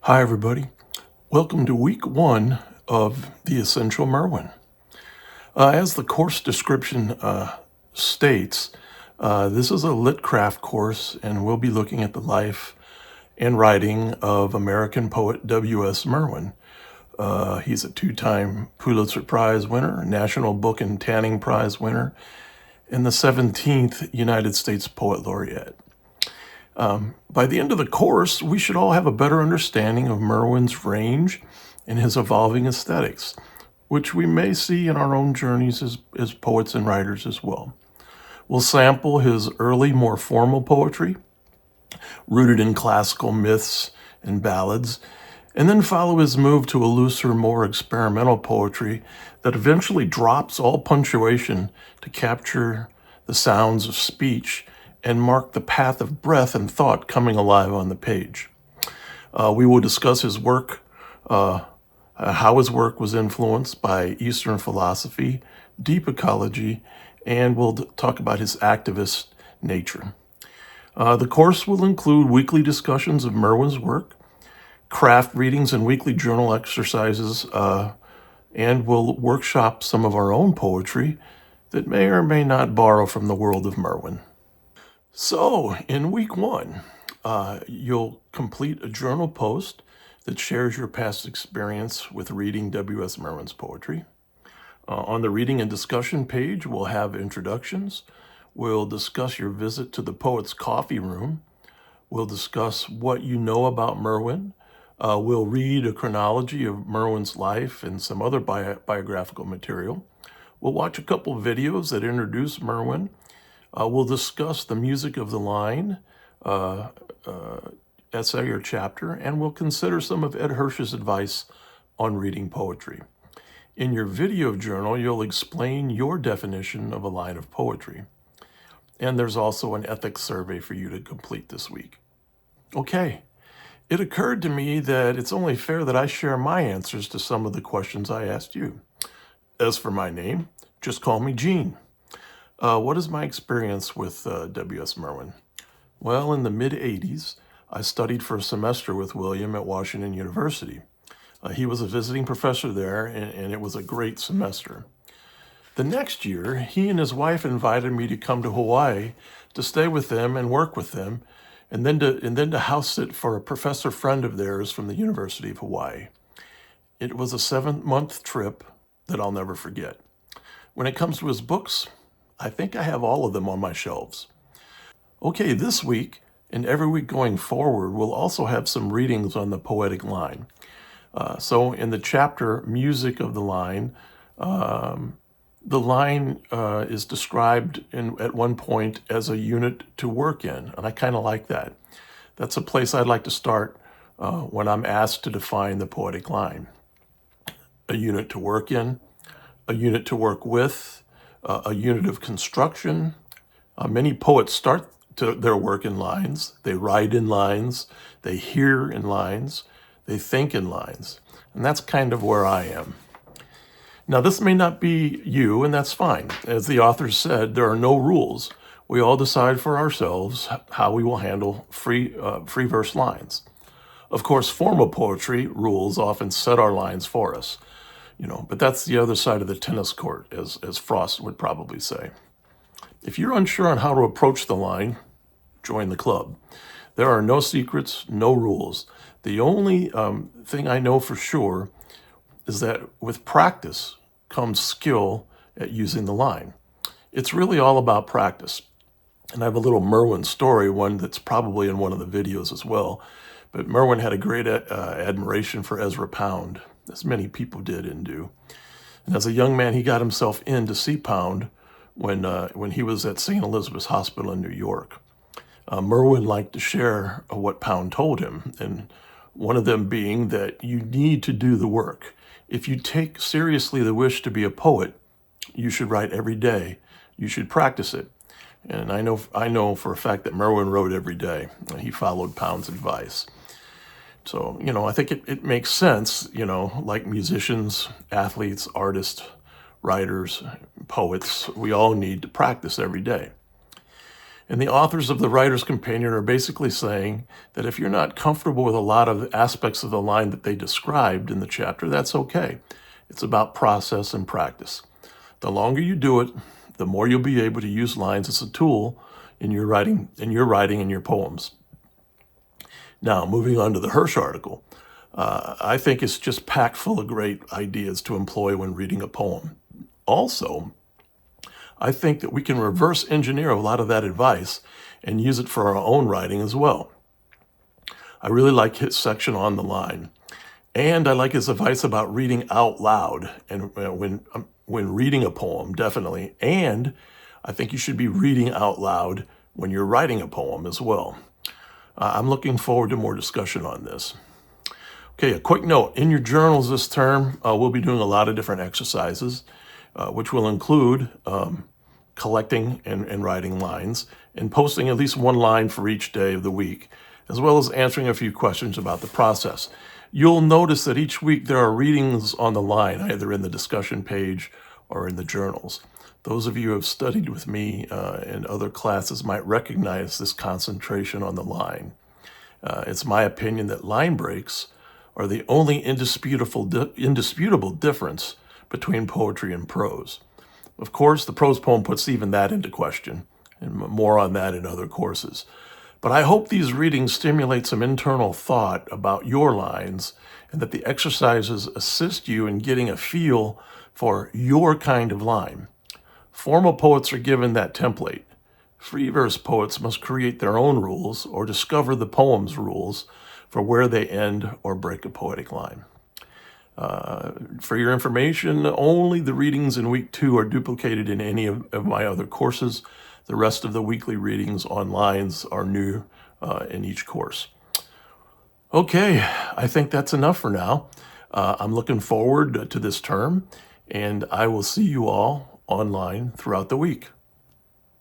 Hi, everybody. Welcome to week one of The Essential Merwin. As the course description states, this is a lit craft course, and we'll be looking at the life and writing of American poet W.S. Merwin. He's a two-time Pulitzer Prize winner, National Book and Tanning Prize winner, and the 17th United States Poet Laureate. By the end of the course, we should all have a better understanding of Merwin's range and his evolving aesthetics, which we may see in our own journeys as poets and writers as well. We'll sample his early, more formal poetry, rooted in classical myths and ballads, and then follow his move to a looser, more experimental poetry that eventually drops all punctuation to capture the sounds of speech and mark the path of breath and thought coming alive on the page. We will discuss his work, how his work was influenced by Eastern philosophy, deep ecology, and we'll talk about his activist nature. The course will include weekly discussions of Merwin's work, craft readings and weekly journal exercises, and we'll workshop some of our own poetry that may or may not borrow from the world of Merwin. So, in week one, you'll complete a journal post that shares your past experience with reading W.S. Merwin's poetry. On the reading and discussion page, we'll have introductions. We'll discuss your visit to the Poet's Coffee Room. We'll discuss what you know about Merwin. We'll read a chronology of Merwin's life and some other biographical material. We'll watch a couple videos that introduce Merwin. We'll discuss the music of the line, essay or chapter, and we'll consider some of Ed Hirsch's advice on reading poetry. In your video journal, you'll explain your definition of a line of poetry. And there's also an ethics survey for you to complete this week. Okay, it occurred to me that it's only fair that I share my answers to some of the questions I asked you. As for my name, just call me Gene. What is my experience with W.S. Merwin? Well, in the mid-'80s, I studied for a semester with William at Washington University. He was a visiting professor there, and it was a great semester. The next year, he and his wife invited me to come to Hawaii to stay with them and work with them, and then to house sit for a professor friend of theirs from the University of Hawaii. It was a 7-month trip that I'll never forget. When it comes to his books, I think I have all of them on my shelves. Okay, this week and every week going forward, we'll also have some readings on the poetic line. So in the chapter Music of the Line is described at one point as a unit to work in, and I kind of like that. That's a place I'd like to start when I'm asked to define the poetic line. A unit to work in, a unit to work with, a unit of construction. Many poets start their work in lines. They write in lines. They hear in lines. They think in lines. And that's kind of where I am. Now, this may not be you, and that's fine. As the author said, there are no rules. We all decide for ourselves how we will handle free verse lines. Of course, formal poetry rules often set our lines for us. But that's the other side of the tennis court, as Frost would probably say. If you're unsure on how to approach the line, join the club. There are no secrets, no rules. The only thing I know for sure is that with practice comes skill at using the line. It's really all about practice. And I have a little Merwin story, one that's probably in one of the videos as well. But Merwin had a great admiration for Ezra Pound, as many people did and do. And as a young man, he got himself in to see Pound when he was at St. Elizabeth's Hospital in New York. Merwin liked to share what Pound told him, and one of them being that you need to do the work. If you take seriously the wish to be a poet, you should write every day. You should practice it. And I know for a fact that Merwin wrote every day. He followed Pound's advice. So, I think it makes sense, like musicians, athletes, artists, writers, poets, we all need to practice every day. And the authors of the Writer's Companion are basically saying that if you're not comfortable with a lot of aspects of the line that they described in the chapter, that's okay. It's about process and practice. The longer you do it, the more you'll be able to use lines as a tool in your writing and your poems. Now, moving on to the Hirsch article. I think it's just packed full of great ideas to employ when reading a poem. Also, I think that we can reverse engineer a lot of that advice and use it for our own writing as well. I really like his section on the line. And I like his advice about reading out loud and when reading a poem, definitely. And I think you should be reading out loud when you're writing a poem as well. I'm looking forward to more discussion on this. Okay, a quick note. In your journals this term, we'll be doing a lot of different exercises, which will include collecting and writing lines and posting at least one line for each day of the week, as well as answering a few questions about the process. You'll notice that each week there are readings on the line, either in the discussion page or in the journals. Those of you who have studied with me in other classes might recognize this concentration on the line. It's my opinion that line breaks are the only indisputable difference between poetry and prose. Of course, the prose poem puts even that into question, and more on that in other courses. But I hope these readings stimulate some internal thought about your lines and that the exercises assist you in getting a feel for your kind of line. Formal poets are given that template. Free verse poets must create their own rules or discover the poem's rules for where they end or break a poetic line. For your information, only the readings in week 2 are duplicated in any of my other courses. The rest of the weekly readings on lines are new in each course. Okay, I think that's enough for now. I'm looking forward to this term, and I will see you all online throughout the week.